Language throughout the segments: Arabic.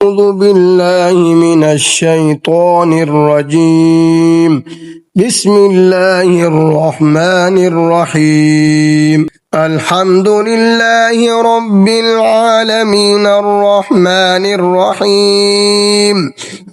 أعوذ بالله من الشيطان الرجيم. بسم الله الرحمن الرحيم. الحمد لله رب العالمين الرحمن الرحيم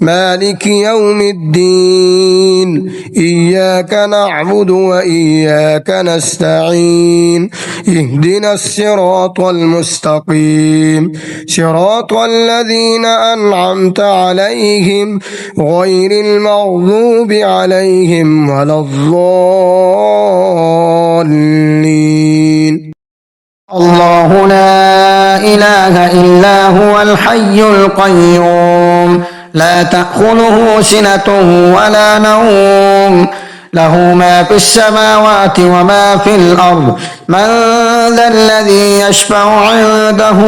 مالك يوم الدين. إياك نعبد وإياك نستعين. اهدنا الصراط المستقيم صراط الذين أنعمت عليهم غير المغضوب عليهم ولا الضالين. الله لا إله إلا هو الحي القيوم لا تأخذه سنة ولا نوم له ما في السماوات وما في الأرض من ذا الذي يشفع عنده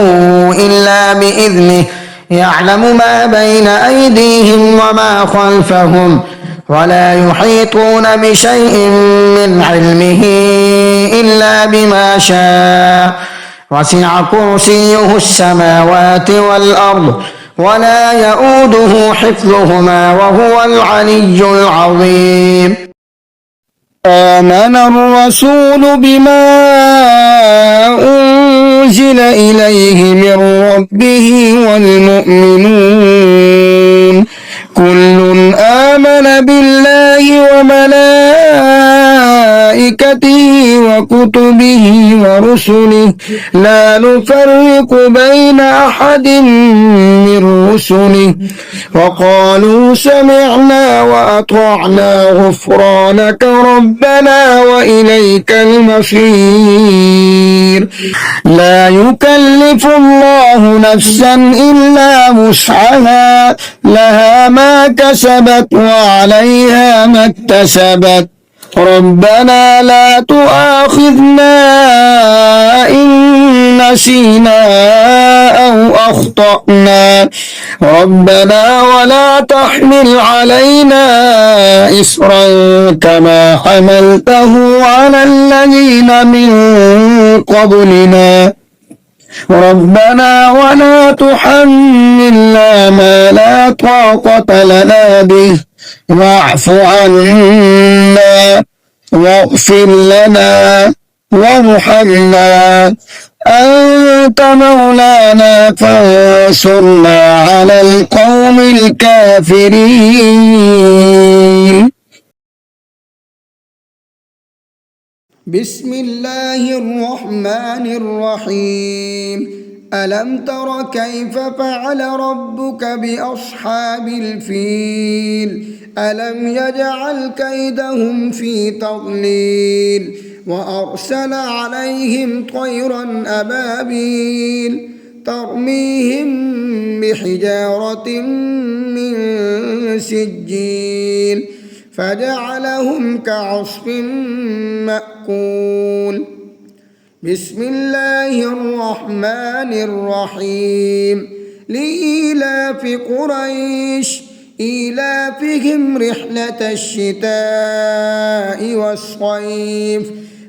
إلا بإذنه يعلم ما بين أيديهم وما خلفهم ولا يحيطون بشيء من علمه إلا بما شاء وسع كرسيه السماوات والأرض ولا يؤوده حفظهما وهو العلي العظيم. آمن الرسول بما أنزل إليه من ربه والمؤمنون كل آمن بالله وملائكته وكتبه ورسله لا نفرق بين أحد من رسله وقالوا سمعنا وأطعنا غفرانك ربنا وإليك المصير. لا يكلف الله نفسا إلا وسعها لها ما كسبت وعليها ما اكتسبت ربنا لا تؤاخذنا إن نسينا أو أخطأنا ربنا ولا تحمل علينا إصرا كما حملته على الذين من قبلنا ربنا ولا تحملنا ما لا طاقة لنا به واعف عنا واغفر لنا وارحمنا أنت مولانا فانصرنا على القوم الكافرين. بسم الله الرحمن الرحيم. ألم تر كيف فعل ربك بأصحاب الفيل ألم يجعل كيدهم في تضليل وأرسل عليهم طيرا أبابيل ترميهم بحجارة من سجيل فجعلهم كعصف مأكول. بسم الله الرحمن الرحيم. لإيلاف قريش إيلافهم رحلة الشتاء والصيف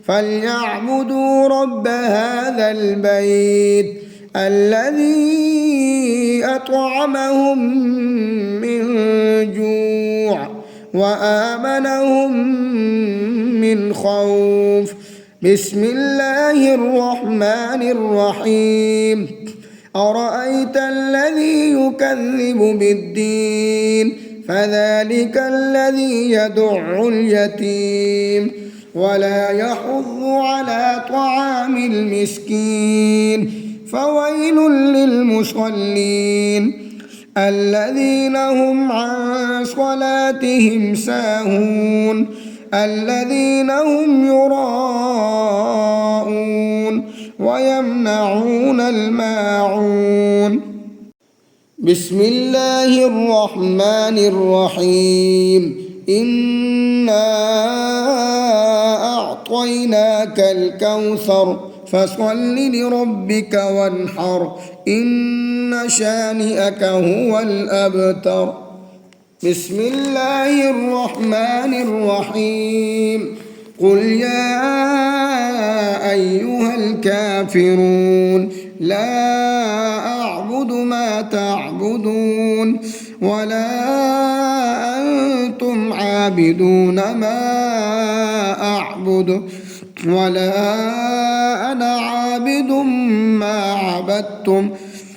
فليعبدوا رب هذا البيت الذي أطعمهم من جوع وآمنهم من خوف. بسم الله الرحمن الرحيم. أرأيت الذي يكذب بالدين فذلك الذي يدع اليتيم ولا يحض على طعام المسكين فويل للمصلين الذين هم عن صلاتهم ساهون الذين هم يراءون ويمنعون الماعون. بسم الله الرحمن الرحيم. إنا أعطيناك الكوثر فصل لربك وانحر إن شانئك هو الأبتر. بسم الله الرحمن الرحيم. قل يا أيها الكافرون لا أعبد ما تعبدون ولا أنتم عابدون ما أعبد ولا أنا عابد ما عبدتم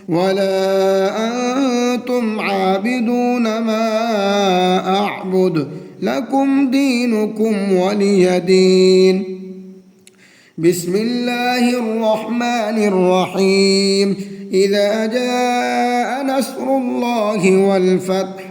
ولا أنتم عابدون ما أعبد لكم دينكم ولي دين. بسم الله الرحمن الرحيم. إذا جاء نصر الله والفتح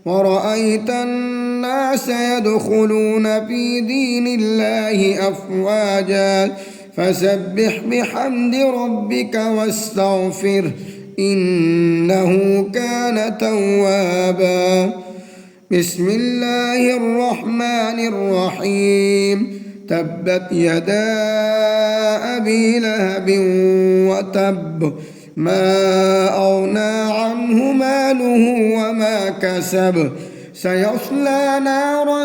ورأيت الناس يدخلون في دين الله أفواجا فسبح بحمد ربك واستغفره إنه كان توابا. بسم الله الرحمن الرحيم. تبت يدا أبي لهب وتب ما أغنى عنه ماله وما كسب سيصلى نارا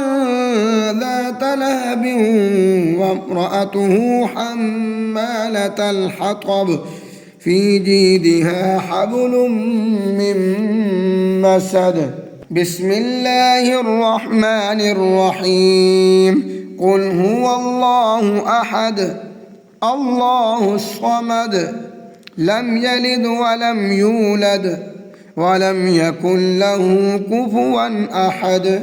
ذات لهب وامرأته حمالة الحطب في جيدها حبل من مسد. بسم الله الرحمن الرحيم. قل هو الله أحد الله الصمد لم يلد ولم يولد ولم يكن له كفوا أحد.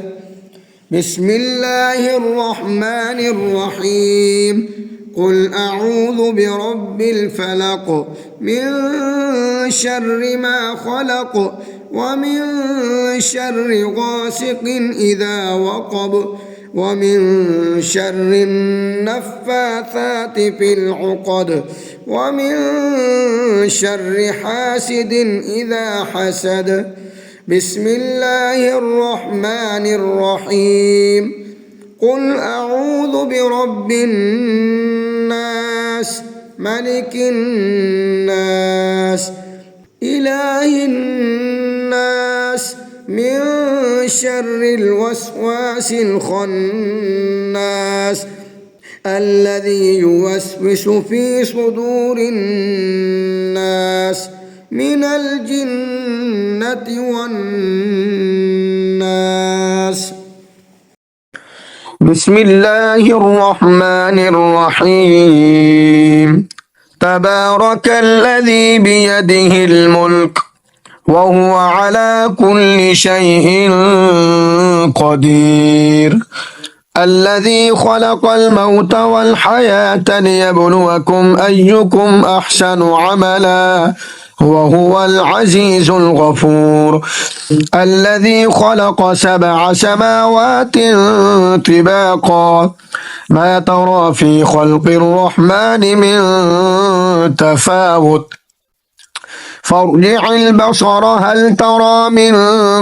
بسم الله الرحمن الرحيم. قل أعوذ برب الفلق من شر ما خلق ومن شر غاسق إذا وقب ومن شر النفاثات في العقد ومن شر حاسد إذا حسد. بسم الله الرحمن الرحيم. قل أعوذ برب الناس ملك الناس إله الناس من شر الوسواس الخناس الذي يوسوس في صدور الناس من الجنة والناس. بسم الله الرحمن الرحيم. تبارك الذي بيده الملك وهو على كل شيء قدير الذي خلق الموت والحياة ليبلوكم أيكم أحسن عملا وهو العزيز الغفور الذي خلق 7 سماوات طباقا ما ترى في خلق الرحمن من تفاوت فارجع البصر هل ترى من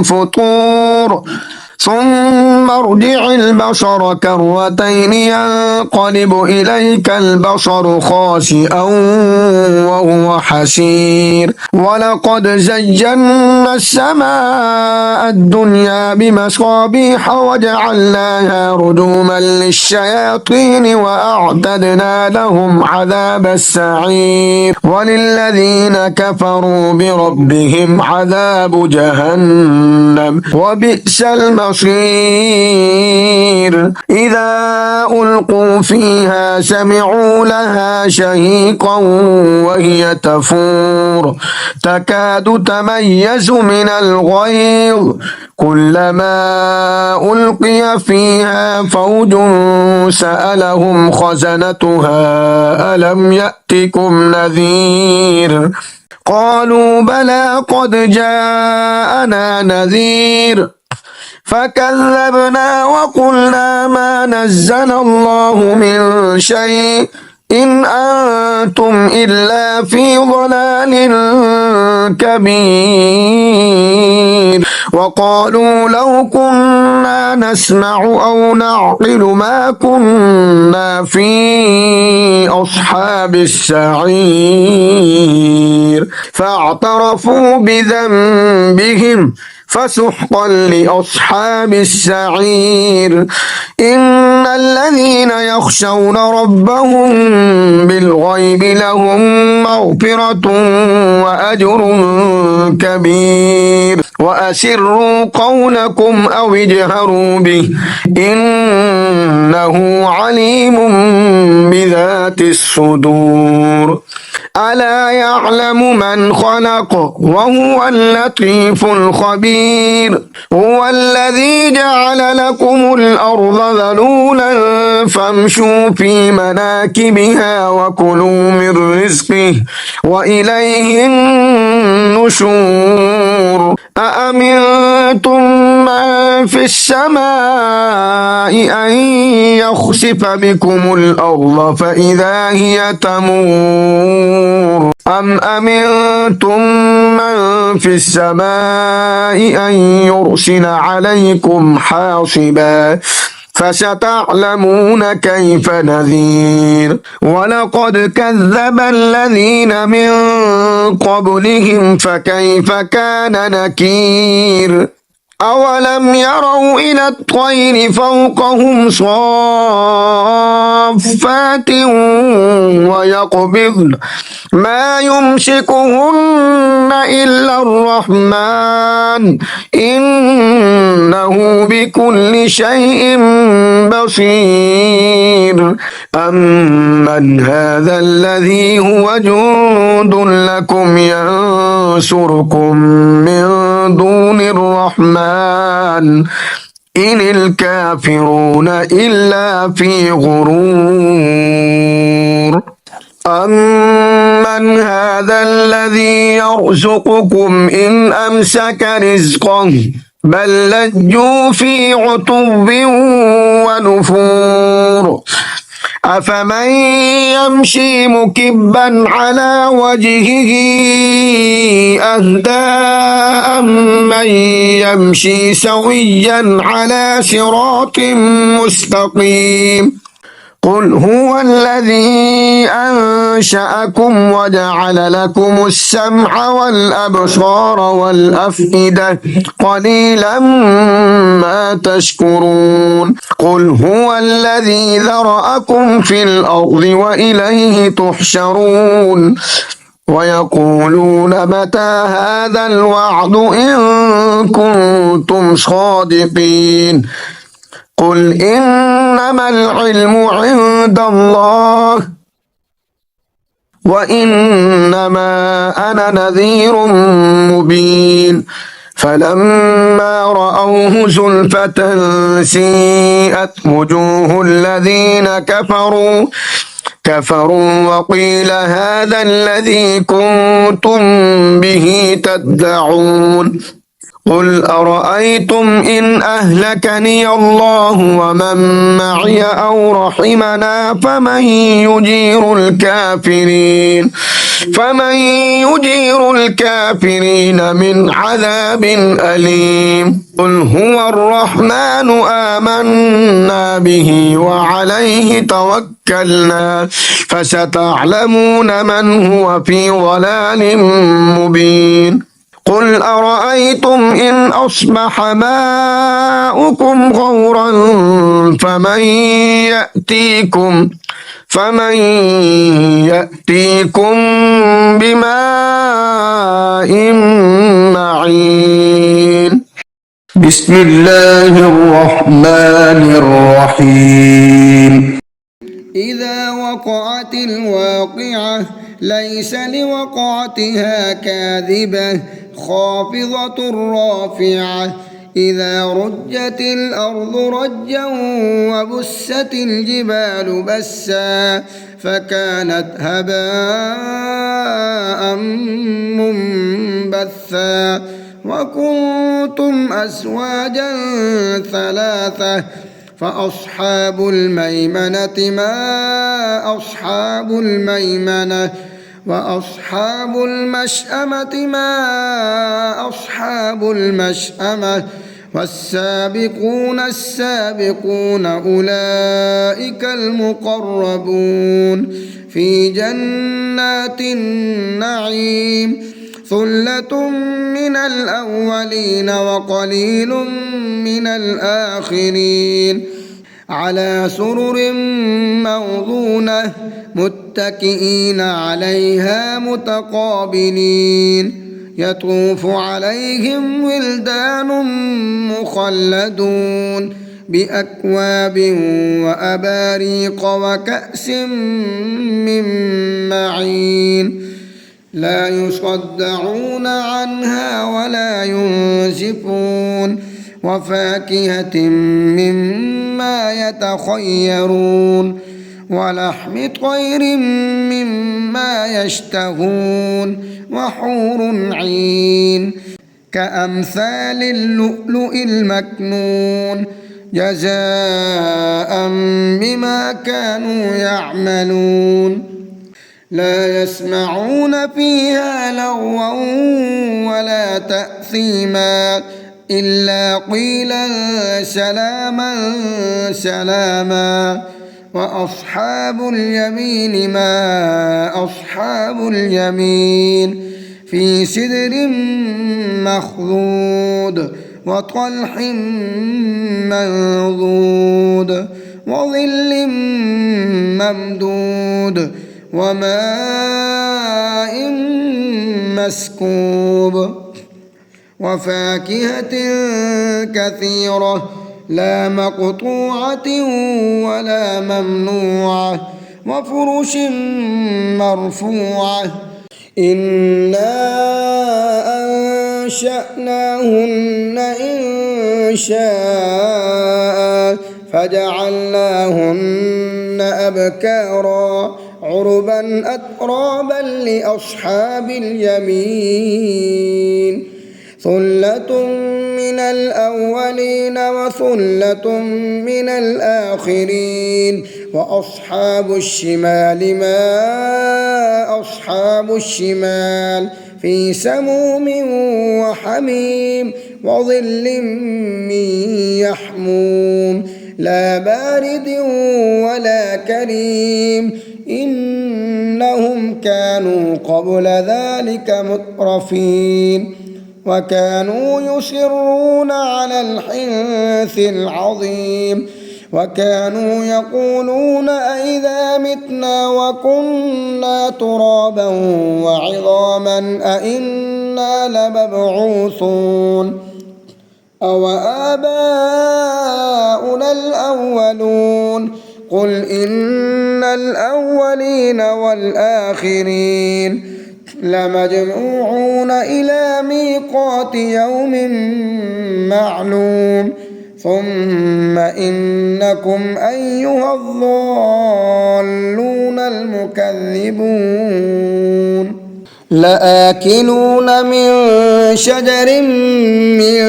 فطور ثم ارجع البصر كرتين ينقلب إليك البصر خاسئا وهو حسير ولقد زينا السماء الدنيا بمصابيح وجعلناها رجوما للشياطين وأعتدنا لهم عذاب السعير وللذين كفروا بربهم عذاب جهنم وبئس المصير. إذا ألقوا فيها سمعوا لها شهيقا وهي تفور تكاد تميز من الغيظ كلما ألقي فيها فوج سألهم خزنتها ألم يأتكم نذير قالوا بلى قد جاءنا نذير فكذبنا وقلنا ما نزل الله من شيء إن أنتم إلا في ضلال كبير وقالوا لو كنا كنا نسمع أو نعقل ما كنا في أصحاب السعير فاعترفوا بذنبهم فسحقا لأصحاب السعير إن الذين يخشون ربهم بالغيب لهم مغفرة وأجر كبير وأسروا قولكم أو اجهروا به إنه عليم بذات الصدور ألا يعلم من خلق وهو اللطيف الخبير هو الذي جعل لكم الأرض ذلولا فامشوا في مناكبها وكلوا من رزقه وإليه النشور أأمنتم من في السماء أن يخسف بكم الأرض فإذا هي تمور أم أمنتم من في السماء أن يرسل عليكم حاصبا فستعلمون كيف نذير ولقد كذب الذين من قبلهم فكيف كان نكير أولم يروا إلى الطير فوقهم صافات ويقبضن ما يمسكهن إلا الرحمن إنه بكل شيء بصير أمن هذا الذي هو جند لكم ينصركم من دون الرحمن إن الكافرون إلا في غرور أمن هذا الذي يرزقكم إن أمسك رزقه بل لجوا في عتب ونفور أفمن يمشي مكبا على وجهه أهدى أمن يمشي سويا على صراط مستقيم قل هو الذي أنشأكم وجعل لكم السمع والأبصار والأفئدة قليلا ما تشكرون قل هو الذي ذرأكم في الأرض وإليه تحشرون ويقولون متى هذا الوعد إن كنتم صادقين قل إنما العلم عند الله وإنما أنا نذير مبين فلما رأوه زلفة سيئت وجوه الذين كفروا وقيل هذا الذي كنتم به تدعون قل أرأيتم إن أهلكني الله ومن معي أو رحمنا فمن يجير الكافرين من عذاب أليم قل هو الرحمن آمنا به وعليه توكلنا فستعلمون من هو في ضلال مبين قل أرأيتم إن أصبح ماؤكم غورا فمن يأتيكم بماء معين بسم الله الرحمن الرحيم إذا وقعت الواقعة ليس لوقعتها كاذبة خافضة رافعة إذا رجت الأرض رجا وبست الجبال بسا فكانت هباء منبثا وكنتم أزواجا ثلاثة فأصحاب الميمنة ما أصحاب الميمنة وأصحاب المشأمة ما أصحاب المشأمة والسابقون السابقون أولئك المقربون في جنات النعيم ثلة من الأولين وقليل من الآخرين على سرر موضونة متكئين عليها متقابلين يطوف عليهم ولدان مخلدون بأكواب وأباريق وكأس من معين لا يصدعون عنها ولا ينزفون وفاكهة مما يتخيرون ولحم طير مما يشتهون وحور عين كأمثال اللؤلؤ المكنون جزاء بما كانوا يعملون لا يسمعون فيها لغوا ولا تأثيما إلا قيلا سلاما سلاما وأصحاب اليمين ما أصحاب اليمين في سدر مخضود وطلح منضود وظل ممدود وماء مسكوب وفاكهة كثيرة لا مقطوعة ولا ممنوعة وفرش مرفوعة إنا أنشأناهن إنشاء فجعلناهن أبكارا عربا أترابا لأصحاب اليمين ثلة من الأولين وثلة من الآخرين وأصحاب الشمال ما أصحاب الشمال في سموم وحميم وظل من يحموم لا بارد ولا كريم إنهم كانوا قبل ذلك مترفين وكانوا يصرون على الحنث العظيم وكانوا يقولون أئذا متنا وكنا ترابا وعظاما أئنا لمبعوثون أو آباؤنا الأولون قل إن الأولين والآخرين لمجموعون إلى ميقات يوم معلوم ثم إنكم أيها الضالون المكذبون لآكلون من شجر من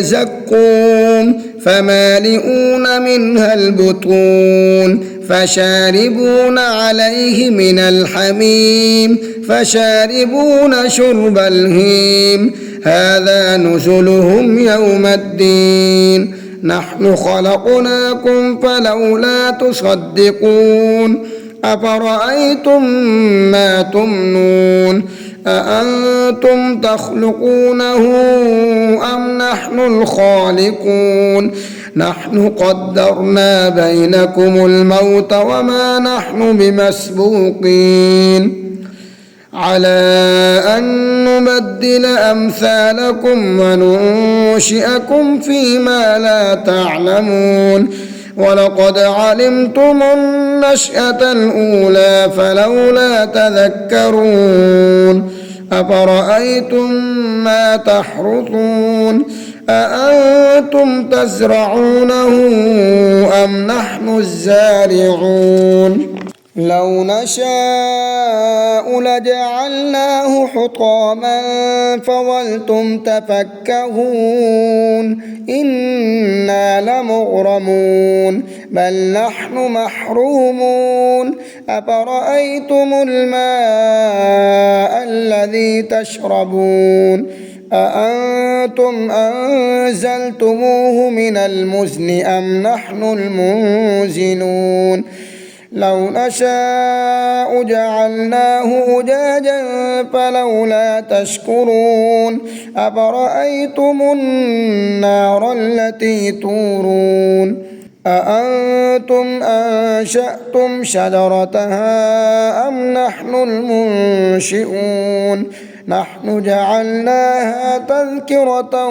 زقوم فمالئون منها البطون فشاربون عليه من الحميم فشاربون شرب الهيم هذا نزلهم يوم الدين نحن خلقناكم فلولا تصدقون أفرأيتم ما تمنون أأنتم تخلقونه أم نحن الخالقون نحن قدرنا بينكم الموت وما نحن بمسبوقين على أن نبدل أمثالكم وننشئكم فيما لا تعلمون ولقد علمتم النشأة الأولى فلولا تذكرون أفرأيتم ما تحرثون أأنتم تزرعونه أم نحن الزارعون لو نشاء لجعلناه حطاما فظلتم تفكهون إنا لمغرمون بل نحن محرومون أفرأيتم الماء الذي تشربون أأنتم أنزلتموه من المزن أم نحن المنزلون لو نشاء جعلناه أجاجا فلولا تشكرون أفرأيتم النار التي تورون أأنتم أنشأتم شجرتها أم نحن المنشئون نحن جعلناها تذكرة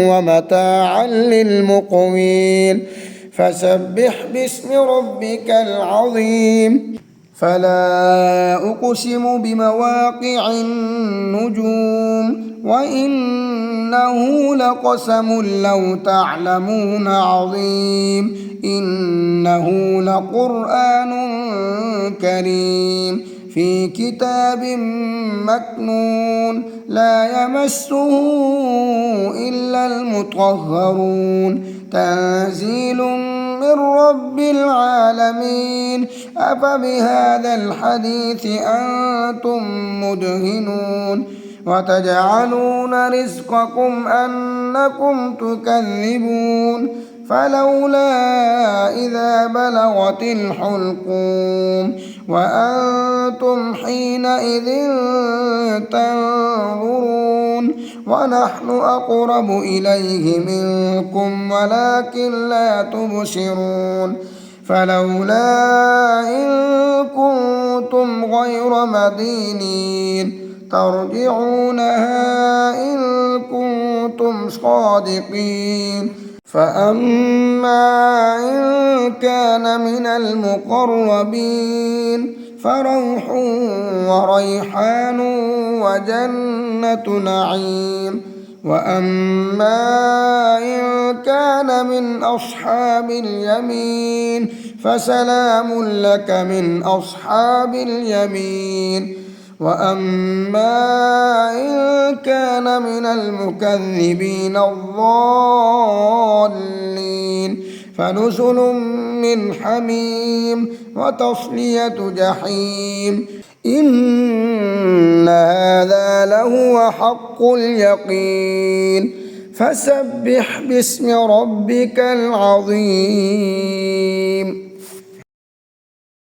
ومتاعا للمقوين فسبح باسم ربك العظيم فلا أقسم بمواقع النجوم وإنه لقسم لو تعلمون عظيم إنه لقرآن كريم في كتاب مكنون لا يمسه إلا المطهرون تنزيل من رب العالمين أفبهذا الحديث أنتم مدهنون وتجعلون رزقكم أنكم تكذبون فلولا إذا بلغت الحلقوم وأنتم حينئذ تنظرون ونحن أقرب إليه منكم ولكن لا تبصرون فلولا إن كنتم غير مدينين ترجعونها إن كنتم صادقين فأما إن كان من المقربين فروح وريحان وجنة نعيم وأما إن كان من أصحاب اليمين فسلام لك من أصحاب اليمين وأما إن كان من المكذبين الضالين فنزل من حميم وتصلية جحيم إن هذا لهو حق اليقين فسبح باسم ربك العظيم.